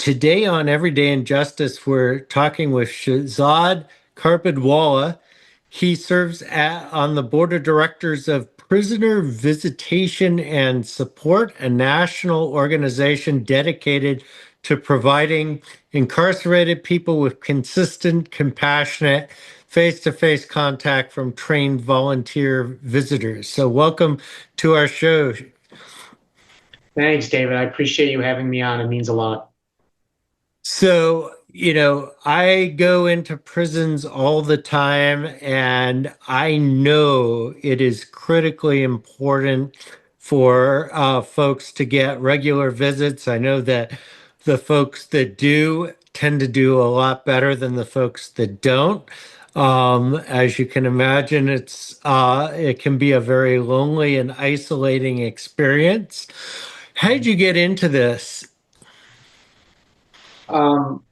Today on Everyday Injustice, we're talking with Shazad Carbaidwala. He serves on the board of directors of Prisoner Visitation and Support, a national organization dedicated to providing incarcerated people with consistent, compassionate, face-to-face contact from trained volunteer visitors. So welcome to our show. Thanks, David. I appreciate you having me on. It means a lot. So, I go into prisons all the time, and I know it is critically important for folks to get regular visits. I know that the folks that do tend to do a lot better than the folks that don't. As you can imagine, it can be a very lonely and isolating experience. How did you get into this? Um,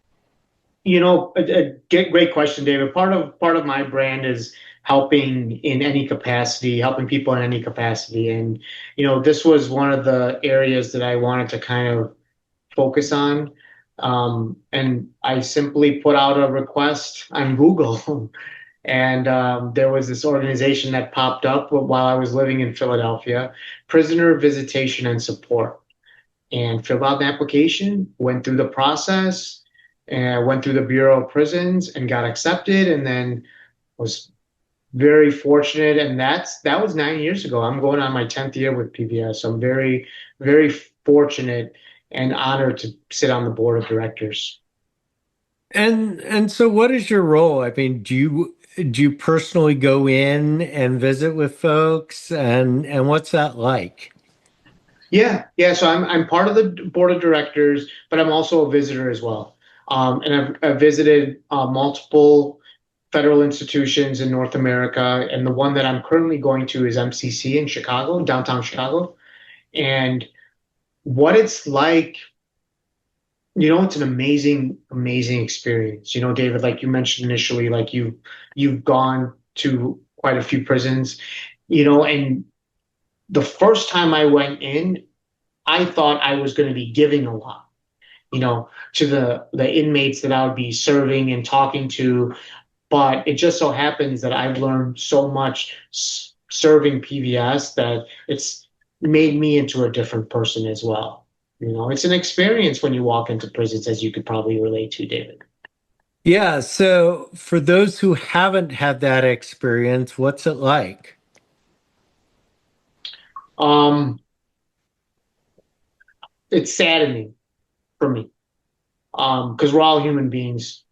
great question, David. Part of my brand is helping in any capacity, helping people in any capacity, and this was one of the areas that I wanted to kind of focus on. And I simply put out a request on Google, and there was this organization that popped up while I was living in Philadelphia, Prisoner Visitation and Support. And filled out an application, went through the process, and went through the Bureau of Prisons and got accepted, and then was very fortunate. And that was 9 years ago. I'm going on my 10th year with PBS. So I'm very, very fortunate and honored to sit on the board of directors. And so what is your role? I mean, do you personally go in and visit with folks and what's that like? Yeah, yeah. So I'm part of the board of directors, but I'm also a visitor as well. And I've visited multiple federal institutions in North America, and the one that I'm currently going to is MCC in Chicago, downtown Chicago. And what it's like, it's an amazing, amazing experience. David, like you mentioned initially, like you've gone to quite a few prisons, and the first time I went in, I thought I was going to be giving a lot, to the inmates that I would be serving and talking to. But it just so happens that I've learned so much serving PVS that it's made me into a different person as well. It's an experience when you walk into prisons, as you could probably relate to, David. Yeah, so for those who haven't had that experience, what's it like? Um, it's saddening for me, because we're all human beings.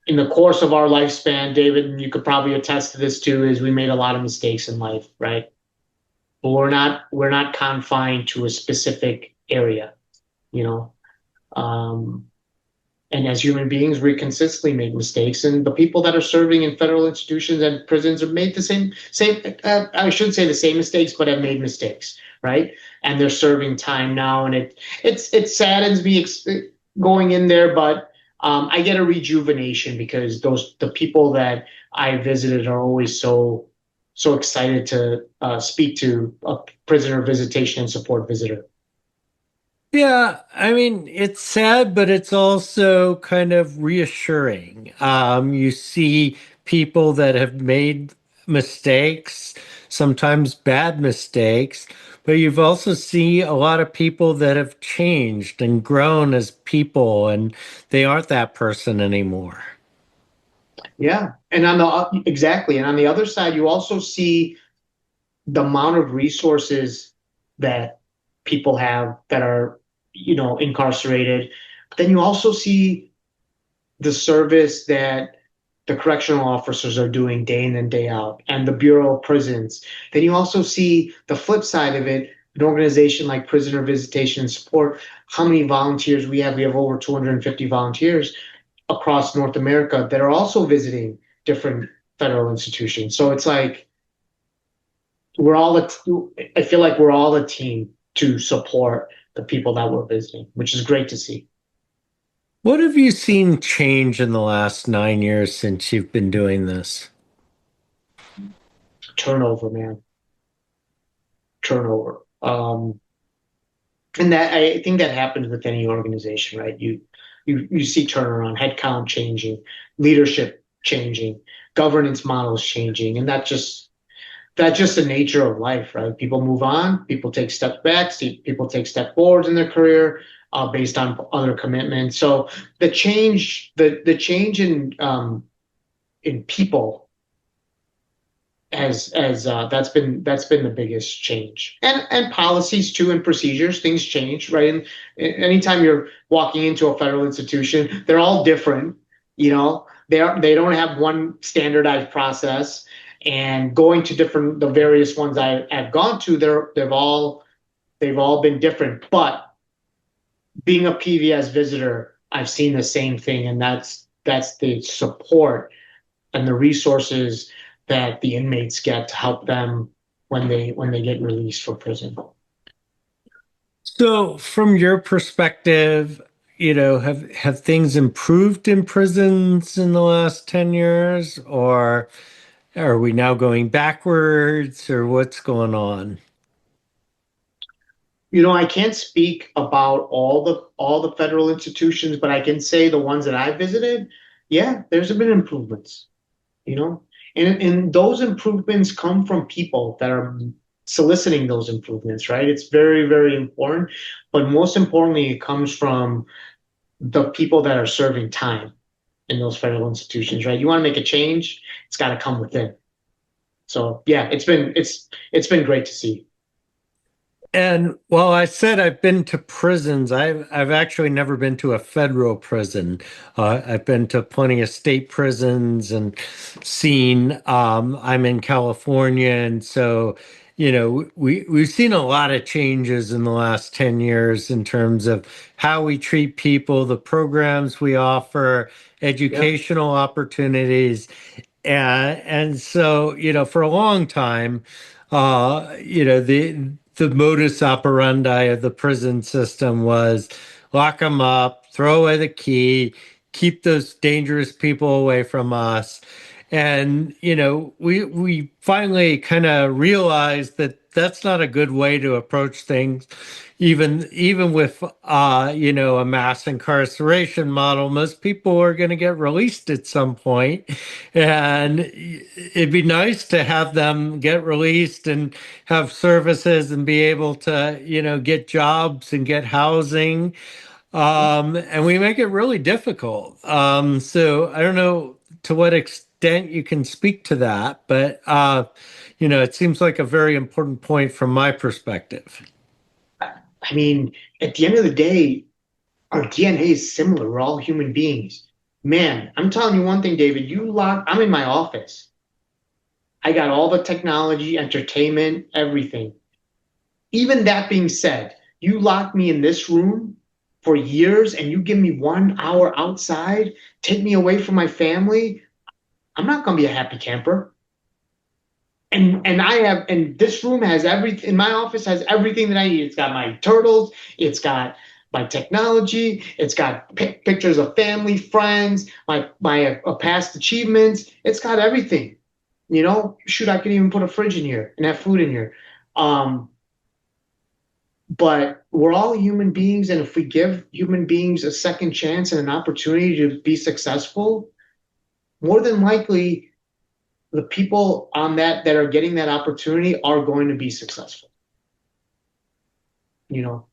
In the course of our lifespan, David, and you could probably attest to this too, is we made a lot of mistakes in life, right? But we're not confined to a specific area, you know. Um, and as human beings, we consistently make mistakes, and the people that are serving in federal institutions and prisons have made the same. I shouldn't say the same mistakes, but have made mistakes, right? And they're serving time now, and it saddens me going in there, but I get a rejuvenation because the people that I visited are always so excited to speak to a prisoner visitation and support visitor. Yeah, I mean, it's sad, but it's also kind of reassuring. You see people that have made mistakes, sometimes bad mistakes, but you've also see a lot of people that have changed and grown as people, and they aren't that person anymore. Yeah, and exactly, and on the other side, you also see the amount of resources that people have that are, incarcerated. But then you also see the service that the correctional officers are doing day in and day out, and the Bureau of Prisons. Then you also see the flip side of it, an organization like Prisoner Visitation and Support. How many volunteers we have? We have over 250 volunteers across North America that are also visiting different federal institutions. So it's like I feel like we're all a team to support the people that we're visiting, which is great to see. What have you seen change in the last 9 years since you've been doing this? Turnover, man, turnover. And that I think that happens with any organization, right? You see turnaround, headcount changing, leadership changing, governance models changing, and that's just the nature of life, right? People move on, people take steps back, people take step forwards in their career based on other commitments. So the change in people as that's been the biggest change, and policies too, and procedures, things change, right? And anytime you're walking into a federal institution, they're all different. They don't have one standardized process. And going to the various ones I've gone to, they've all been different. But being a PVS visitor, I've seen the same thing, and that's the support and the resources that the inmates get to help them when they get released from prison. So, from your perspective, have things improved in prisons in the last 10 years, or are we now going backwards, or what's going on? I can't speak about all the federal institutions, but I can say the ones that I visited, yeah, there's been improvements, you know, and those improvements come from people that are soliciting those improvements, right? It's very, very important, but most importantly, it comes from the people that are serving time in those federal institutions, right? You want to make a change, it's got to come within. So yeah, it's been great to see. And while I said I've been to prisons, I've actually never been to a federal prison. I've been to plenty of state prisons and seen. I'm in California, and so we've seen a lot of changes in the last 10 years in terms of how we treat people, the programs we offer, Yeah. educational opportunities, and so, for a long time, the modus operandi of the prison system was lock them up, throw away the key, keep those dangerous people away from us. And, we finally kind of realized that that's not a good way to approach things. Even with a mass incarceration model, most people are going to get released at some point, and it'd be nice to have them get released and have services and be able to get jobs and get housing, and we make it really difficult. So I don't know to what extent you can speak to that, but it seems like a very important point from my perspective. I mean, at the end of the day, our DNA is similar. We're all human beings. Man, I'm telling you one thing, David, I'm in my office. I got all the technology, entertainment, everything. Even that being said, you lock me in this room for years and you give me 1 hour outside, take me away from my family, I'm not going to be a happy camper. And this room has everything. My office has everything that I need. It's got my turtles, it's got my technology, it's got pictures of family, friends, my past achievements. It's got everything. Shoot, I could even put a fridge in here and have food in here. Um, but we're all human beings, and if we give human beings a second chance and an opportunity to be successful, more than likely the people on that are getting that opportunity are going to be successful. You know,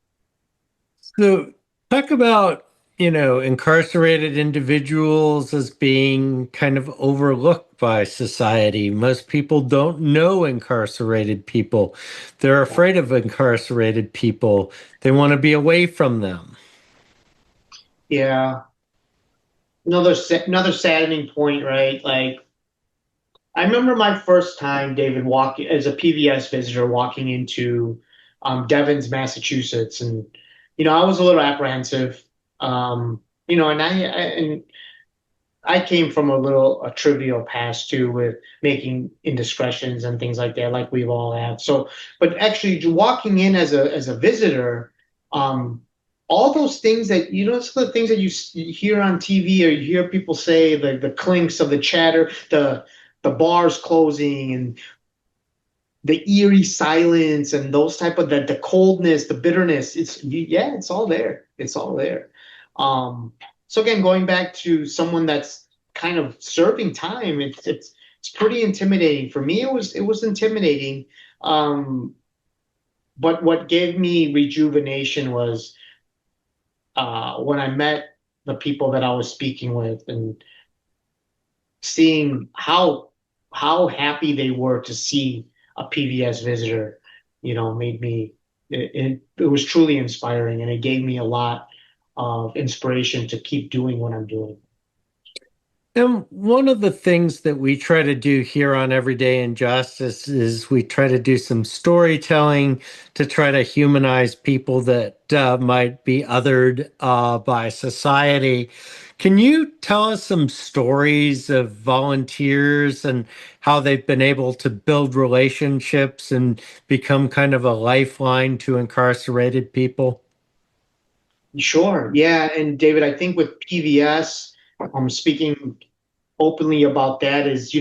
So talk about, incarcerated individuals as being kind of overlooked by society. Most people don't know incarcerated people. They're afraid of incarcerated people. They want to be away from them. yeah. Another saddening point, right? Like I remember my first time, David, walking as a PVS visitor, walking into Devon's, Massachusetts, and I was a little apprehensive. And I came from a trivial past too, with making indiscretions and things like that, like we've all had. So, but actually, walking in as a visitor, um, all those things that some of the things that you hear on TV or you hear people say, the clinks of the chatter, the bars closing, and the eerie silence and those type of the coldness, the bitterness. Yeah, it's all there. It's all there. Um, so again, going back to someone that's kind of serving time, it's pretty intimidating. For me, it was intimidating. Um, but what gave me rejuvenation was when I met the people that I was speaking with and seeing how happy they were to see a PVS visitor, made me it was truly inspiring, and it gave me a lot of inspiration to keep doing what I'm doing. And one of the things that we try to do here on Everyday Injustice is we try to do some storytelling to try to humanize people that might be othered by society. Can you tell us some stories of volunteers and how they've been able to build relationships and become kind of a lifeline to incarcerated people? Sure, yeah, and David, I think with PVS, speaking openly about that is,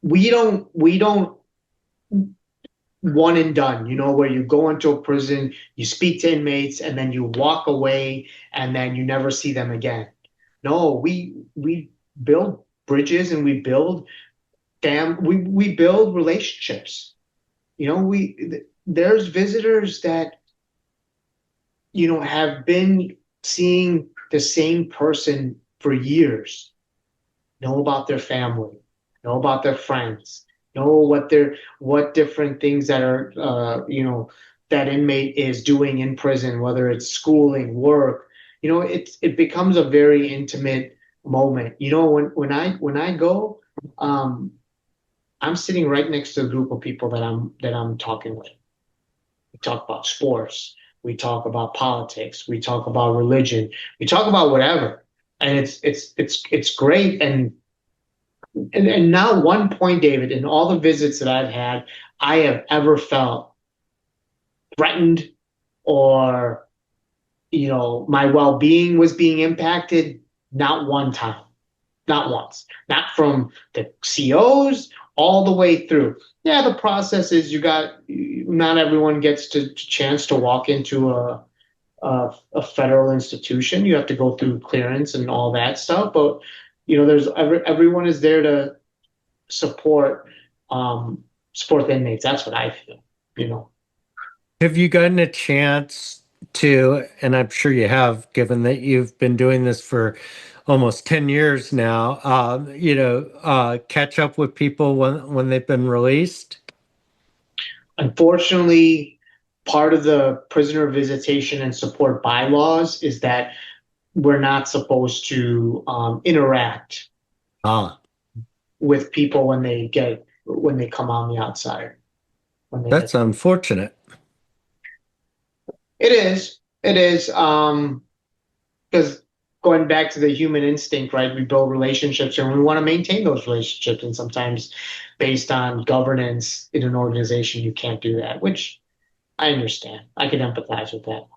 we don't one and done, where you go into a prison, you speak to inmates, and then you walk away, and then you never see them again. No, we build bridges and we build relationships. There's visitors that, have been seeing the same person for years, know about their family, know about their friends, know what different things that are that inmate is doing in prison, whether it's schooling, work. It becomes a very intimate moment. When I go, um, I'm sitting right next to a group of people that I'm talking with. We talk about sports, we talk about politics, we talk about religion, we talk about whatever, and it's great. And not one point, David, in all the visits that I've had, I have ever felt threatened or, my well-being was being impacted. Not one time, not once, not from the COs all the way through. Yeah, the process is not everyone gets to chance to walk into a federal institution. You have to go through clearance and all that stuff. But there's everyone is there to support support the inmates. That's what I feel. You know. Have you gotten a chance to, and I'm sure you have, given that you've been doing this for almost 10 years now, catch up with people when they've been released? Unfortunately, part of the prisoner visitation and support bylaws is that we're not supposed to interact Ah, with people when they come on the outside. When they get that's unfortunate. it is because going back to the human instinct, right? We build relationships and we want to maintain those relationships, and sometimes based on governance in an organization, you can't do that, which I understand. I can empathize with that.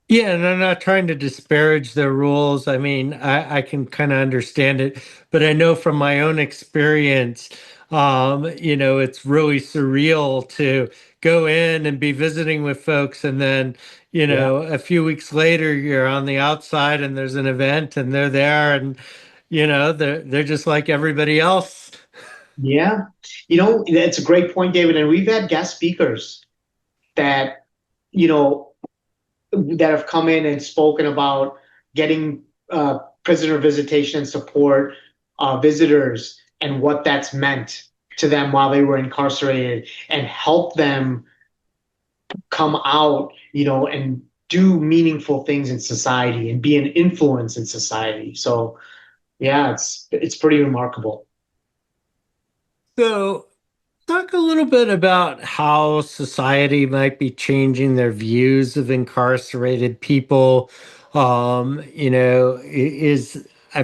Yeah, and I'm not trying to disparage their rules. I mean, I can kind of understand it, but I know from my own experience, it's really surreal to go in and be visiting with folks, and then, Yeah. a few weeks later, you're on the outside and there's an event and they're there, and they're just like everybody else. Yeah. That's a great point, David. And we've had guest speakers that, you know, that have come in and spoken about getting prisoner visitation and support visitors and what that's meant to them while they were incarcerated and help them come out, and do meaningful things in society and be an influence in society. So yeah, it's pretty remarkable. So, talk a little bit about how society might be changing their views of incarcerated people. I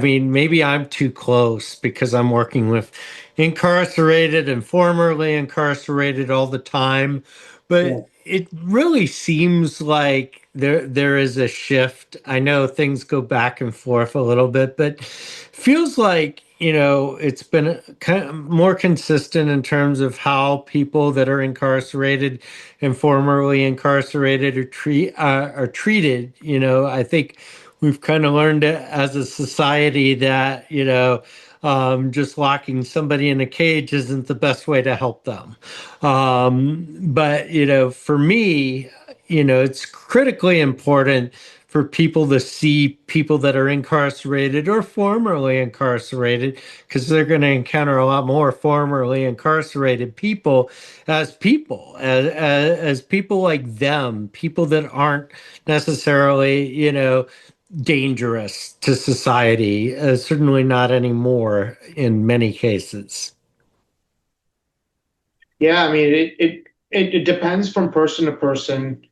mean, maybe I'm too close because I'm working with incarcerated and formerly incarcerated all the time. But, Yeah. it really seems like there is a shift. I know things go back and forth a little bit, but feels like, it's been kind of more consistent in terms of how people that are incarcerated and formerly incarcerated are treated. I think we've kind of learned as a society that, just locking somebody in a cage isn't the best way to help them. But, for me, it's critically important for people to see people that are incarcerated or formerly incarcerated, because they're going to encounter a lot more formerly incarcerated people, as people like them, people that aren't necessarily, dangerous to society, certainly not anymore in many cases. Yeah, I mean, it depends from person to person.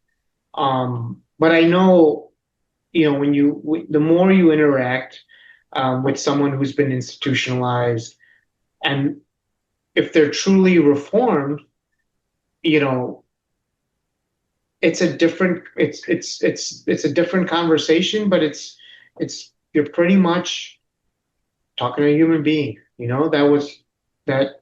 But I know, the more you interact with someone who's been institutionalized, and if they're truly reformed, you know, it's a different conversation, but it's you're pretty much talking to a human being, that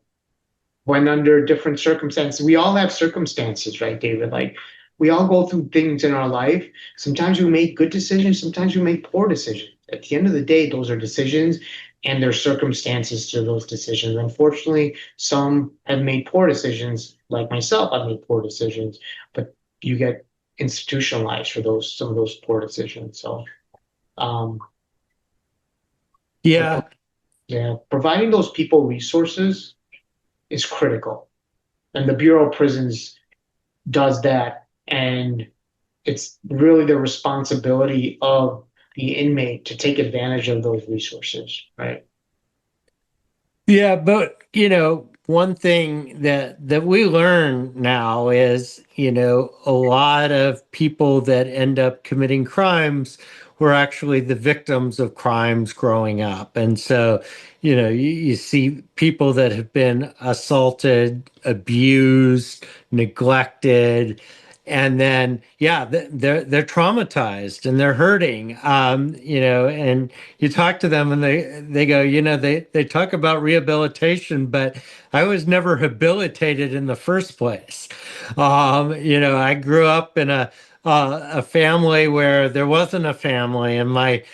went under different circumstances. We all have circumstances, right, David? Like we all go through things in our life. Sometimes we make good decisions, sometimes we make poor decisions. At the end of the day, those are decisions and there's circumstances to those decisions. Unfortunately, some have made poor decisions, like myself, I've made poor decisions, but you get institutionalized for some of those poor decisions. So, um, but Yeah. yeah, providing those people resources is critical. And the Bureau of Prisons does that. And it's really the responsibility of the inmate to take advantage of those resources, right? Yeah, but one thing that we learn now is, a lot of people that end up committing crimes were actually the victims of crimes growing up. And so, you see people that have been assaulted, abused, neglected, and then they're traumatized and they're hurting. And you talk to them and they go, they talk about rehabilitation, but I was never habilitated in the first place. I grew up in a family where there wasn't a family, and my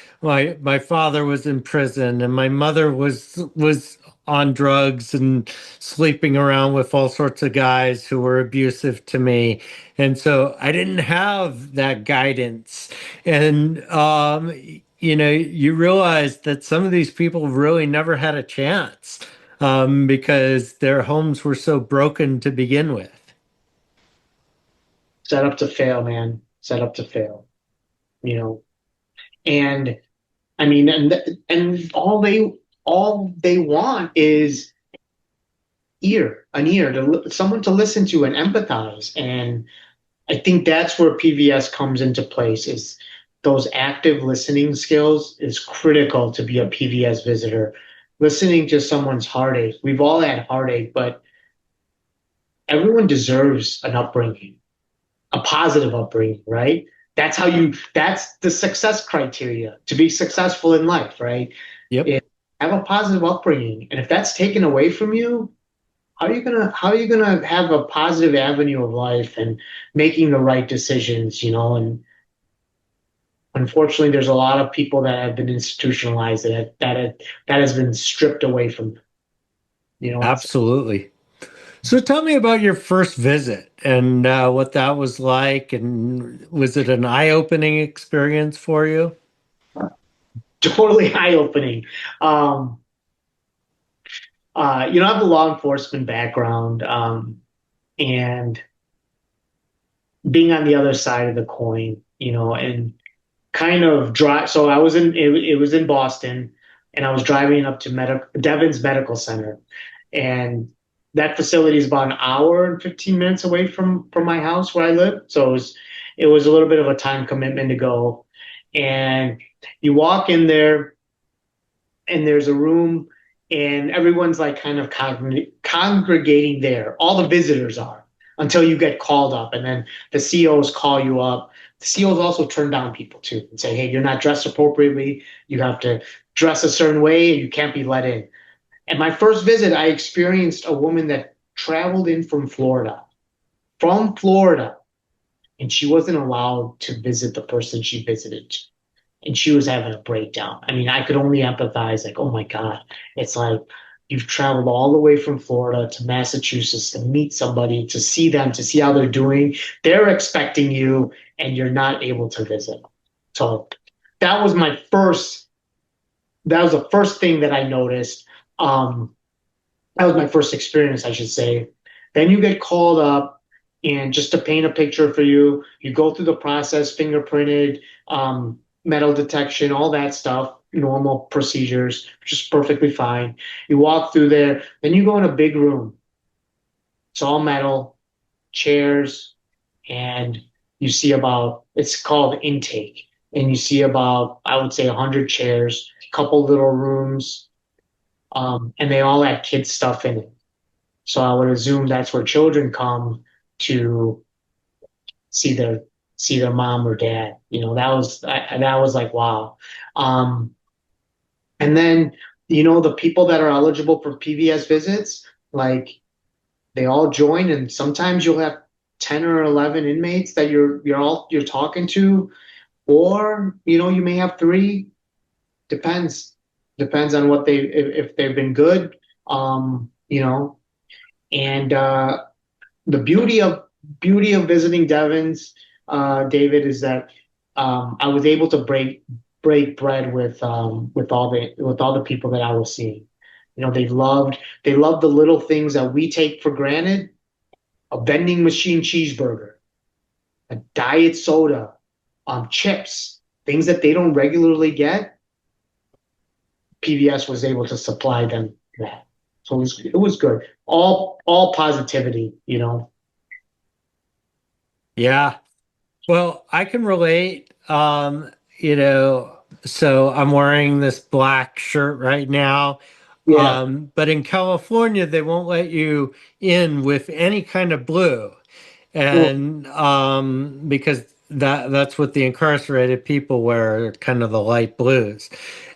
father was in prison, and my mother was on drugs and sleeping around with all sorts of guys who were abusive to me. And so I didn't have that guidance. And you realize that some of these people really never had a chance, because their homes were so broken to begin with. Set up to fail, man. Set up to fail, you know. And I mean, and all they want is an ear someone to listen to and empathize. And I think that's where PVS comes into place. Is those active listening skills is critical to be a PVS visitor. Listening to someone's heartache. We've all had heartache, but everyone deserves an upbringing, a positive upbringing, right? That's the success criteria to be successful in life, right? Yep. Is have a positive upbringing. And if that's taken away from you, how are you gonna have a positive avenue of life and making the right decisions, And unfortunately, there's a lot of people that have been institutionalized that has been stripped away from them. It's Absolutely. So tell me about your first visit and what that was like, and was it an eye-opening experience for you? totally eye-opening. Um, I have a law enforcement background, and being on the other side of the coin, and kind of drive. So it was in Boston, and I was driving up to Devon's Medical Center, and that facility is about an hour and 15 minutes away from my house where I live. So it was a little bit of a time commitment to go, and you walk in there, and there's a room, and everyone's like kind of congregating there. All the visitors are. until you get called up, and then the COs call you up. The COs also turn down people too and say, "Hey, you're not dressed appropriately. You have to dress a certain way, and you can't be let in." At my first visit, I experienced a woman that traveled in from Florida, and she wasn't allowed to visit the person she visited, and she was having a breakdown. I mean, I could only empathize, like, oh my God, it's like you've traveled all the way from Florida to Massachusetts to meet somebody, to see them, to see how they're doing. They're expecting you, and you're not able to visit. So that was my first, that was the first thing that I noticed. Um, that was my first experience, I should say. Then you get called up, and just to paint a picture for you, you go through the process, fingerprinted, metal detection, all that stuff, normal procedures, which is perfectly fine. You walk through there, then you go in a big room. It's all metal, chairs, and you see about, it's called intake, and you see about, I would say, 100 chairs, a couple little rooms, and they all had kids stuff in it. So I would assume that's where children come to see their see their mom or dad. That was like wow. Um, and then the people that are eligible for PVS visits, like they all join, and sometimes you'll have 10 or 11 inmates that you're talking to, or you may have three. Depends on what they if they've been good. And the beauty of visiting Devon's, David, is that I was able to break bread with all the people that I was seeing. They loved the little things that we take for granted: a vending machine cheeseburger, a diet soda, chips, things that they don't regularly get. PBS was able to supply them that. So it was good. All positivity. Yeah. Well, I can relate. So I'm wearing this black shirt right now. Yeah. But in California, they won't let you in with any kind of blue. Mm, And because that's what the incarcerated people wear, kind of the light blues.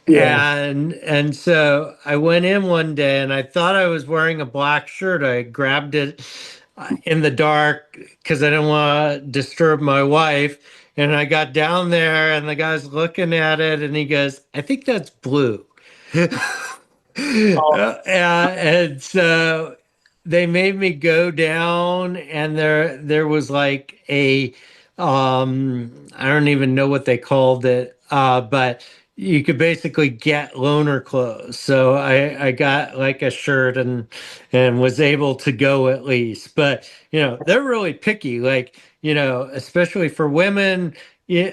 yeah. And so I went in one day and I thought I was wearing a black shirt. I grabbed it in the dark because I didn't want to disturb my wife. And I got down there and the guy's looking at it and he goes, "I think that's blue." Oh, And so they made me go down and there was like a I don't even know what they called it, but you could basically get loaner clothes. So I got like a shirt and was able to go at least. But they're really picky, like, especially for women. Yeah,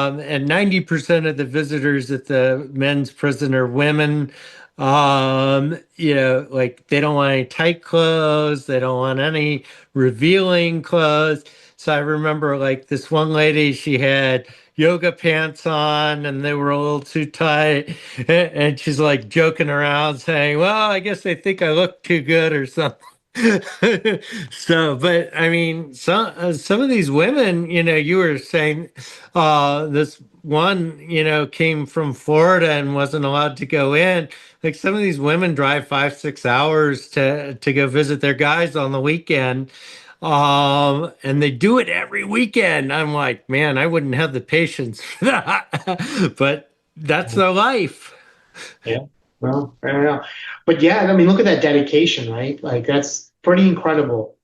and 90% of the visitors at the men's prison are women. Like they don't want any tight clothes, they don't want any revealing clothes. So I remember like this one lady, she had yoga pants on and they were a little too tight. And she's like joking around saying, "Well, I guess they think I look too good or something." So, but I mean, some of these women, you were saying, this one, came from Florida and wasn't allowed to go in. Like some of these women drive 5, 6 hours to go visit their guys on the weekend. And they do it every weekend. I'm like, man, I wouldn't have the patience for that. But that's their life. yeah. Well, I don't know. But yeah, I mean, look at that dedication, right? Like that's pretty incredible.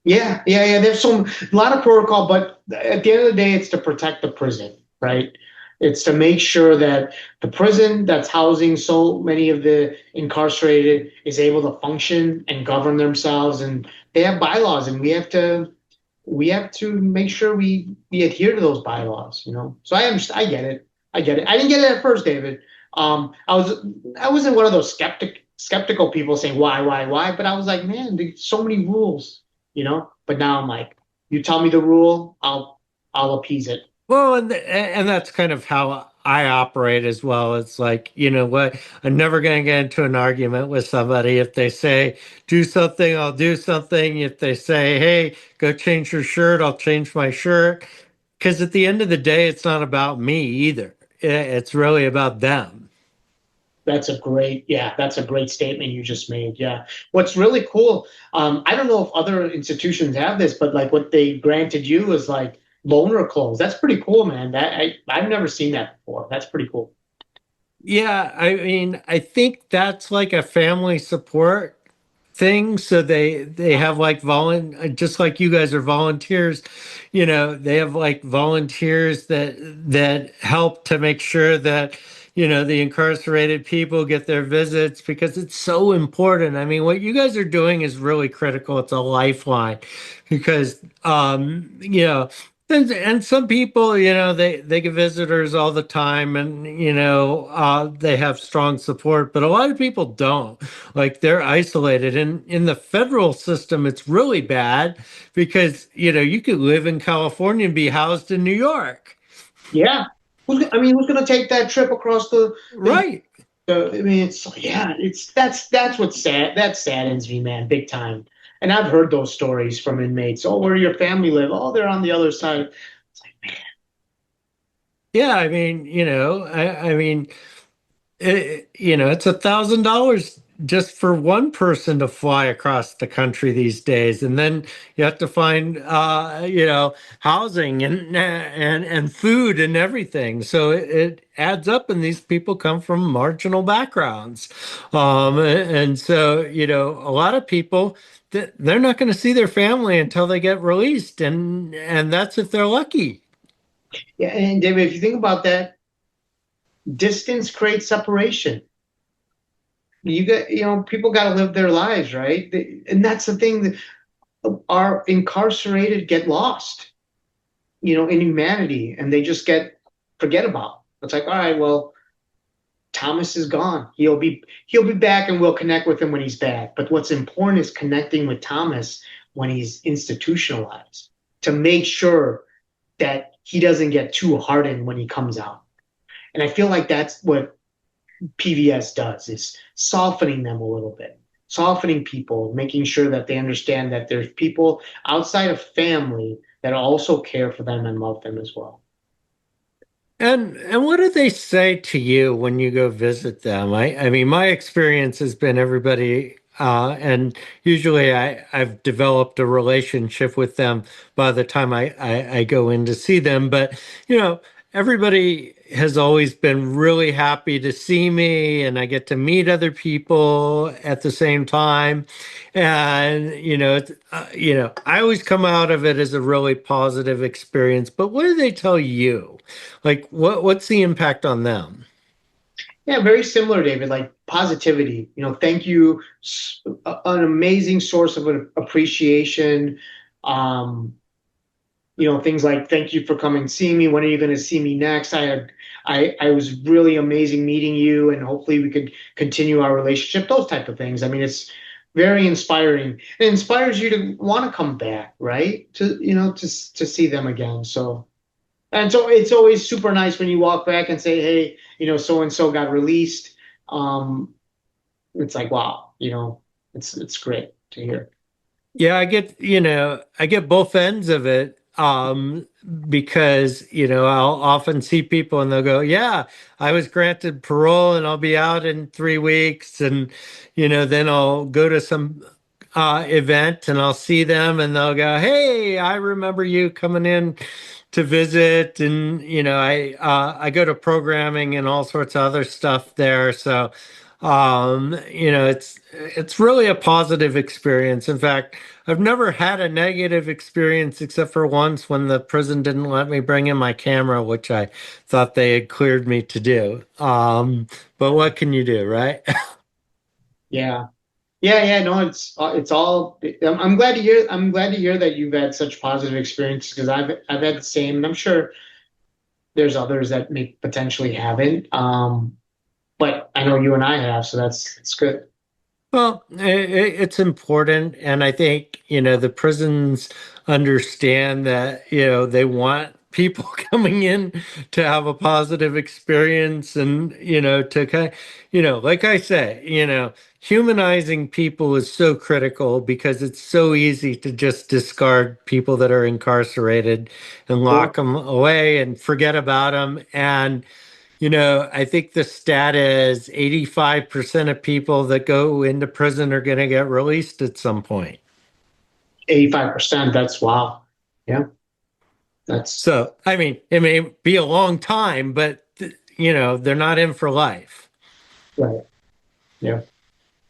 Yeah. There's a lot of protocol, but at the end of the day, it's to protect the prison, right? It's to make sure that the prison that's housing so many of the incarcerated is able to function and govern themselves, and they have bylaws, and we have to make sure we adhere to those bylaws. So I get it. I get it. I didn't get it at first, David. I wasn't one of those skeptical people saying why, but I was like, man, there's so many rules. But now I'm like, you tell me the rule, I'll appease it. Well, and that's kind of how I operate as well. It's like, you know what? I'm never going to get into an argument with somebody. If they say, do something, I'll do something. If they say, hey, go change your shirt, I'll change my shirt. Because at the end of the day, it's not about me either. It's really about them. That's a great statement you just made. Yeah. What's really cool, I don't know if other institutions have this, but like what they granted you is like loaner clothes. That's pretty cool, man. I've never seen that before. That's pretty cool. Yeah, I mean, I think that's like a family support thing. So they have like just like you guys are volunteers, you know, they have like volunteers that help to make sure that, you know, the incarcerated people get their visits because it's so important. I mean, what you guys are doing is really critical. It's a lifeline because you know, and some people, you know, they get visitors all the time, and you know, they have strong support, but a lot of people don't. Like they're isolated, and in the federal system, it's really bad because you know you could live in California and be housed in New York, Yeah. Who's going to take that trip across the right? I mean, that's what's sad. That saddens me, man, big time. And I've heard those stories from inmates. Oh, where your family live? Oh, they're on the other side. It's like, Yeah, I mean, you know, I mean, you know, it's $1,000 just for one person to fly across the country these days, and then you have to find, you know, housing and food and everything. So it adds up, and these people come from marginal backgrounds, and so you know, a lot of people they're not going to see their family until they get released, and that's if they're lucky. yeah. And David, if you think about that, distance creates separation. People got to live their lives, right? And that's the thing that our incarcerated get lost, in humanity, and they just get forget about. It's like, all right, well, Thomas is gone. He'll be back, and we'll connect with him when he's back. But what's important is connecting with Thomas when he's institutionalized to make sure that he doesn't get too hardened when he comes out. And I feel like that's what PVS does is softening them a little bit, softening people, making sure that they understand that there's people outside of family that also care for them and love them as well. And what do they say to you when you go visit them? I mean, my experience has been everybody, and usually I've developed a relationship with them by the time I go in to see them. But you know, everybody has always been really happy to see me, and I get to meet other people at the same time. And you know, I always come out of it as a really positive experience. But what do they tell you? Like, what's the impact on them? Yeah, very similar, David. Like positivity. Thank you. An amazing source of appreciation. Um, things like thank you for coming see me. When are you going to see me next? I was really amazing meeting you, and hopefully we could continue our relationship. Those type of things. I mean, it's very inspiring. It inspires you to want to come back, right? To see them again. So it's always super nice when you walk back and say, hey, so and so got released. Um, it's like, wow, it's great to hear. Yeah, I get both ends of it. Because, you know, I'll often see people and they'll go, yeah, I was granted parole and I'll be out in 3 weeks. And, you know, then I'll go to some event and I'll see them and they'll go, hey, I remember you coming in to visit. And, you know, I go to programming and all sorts of other stuff there. So, you know, it's really a positive experience. In fact, I've never had a negative experience except for once when the prison didn't let me bring in my camera, which I thought they had cleared me to do. But what can you do, right? Yeah. Yeah, yeah, no, it's all. I'm glad to hear. I'm glad to hear that you've had such positive experiences because I've had the same, and I'm sure there's others that may potentially haven't. But I know you and I have, so that's good. Well, it's important, and I think, you know, the prisons understand that, you know, they want people coming in to have a positive experience and, to kind like I say, humanizing people is so critical because it's so easy to just discard people that are incarcerated and Sure. lock them away and forget about them. And I think the stat is 85% of people that go into prison are going to get released at some point. 85%. That's wow. Yeah. That's So, I mean, it may be a long time, but they're not in for life. right. Yeah.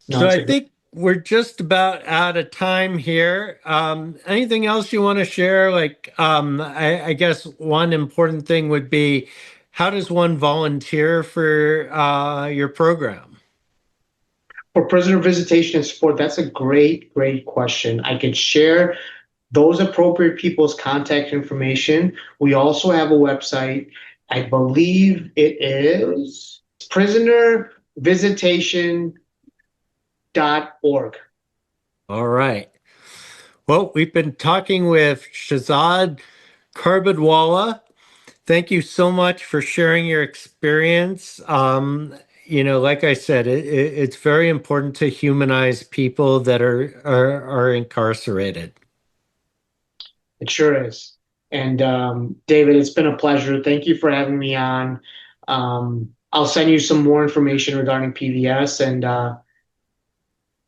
No, So it's I a good. think we're just about out of time here. Anything else you want to share? Like, I guess one important thing would be, how does one volunteer for your program? For prisoner visitation and support, that's a great question. I could share those appropriate people's contact information. We also have a website. I believe it is prisonervisitation.org. All right. Well, we've been talking with Shazad Carbaidwala. Thank you so much for sharing your experience. Like I said, it's very important to humanize people that are incarcerated. It sure is. And David, it's been a pleasure. Thank you for having me on. I'll send you some more information regarding PVS, and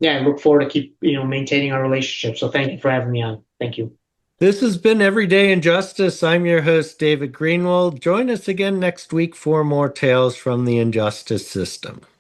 yeah, I look forward to keep maintaining our relationship. So thank you for having me on. Thank you. This has been Everyday Injustice. I'm your host, David Greenwald. Join us again next week for more tales from the injustice system.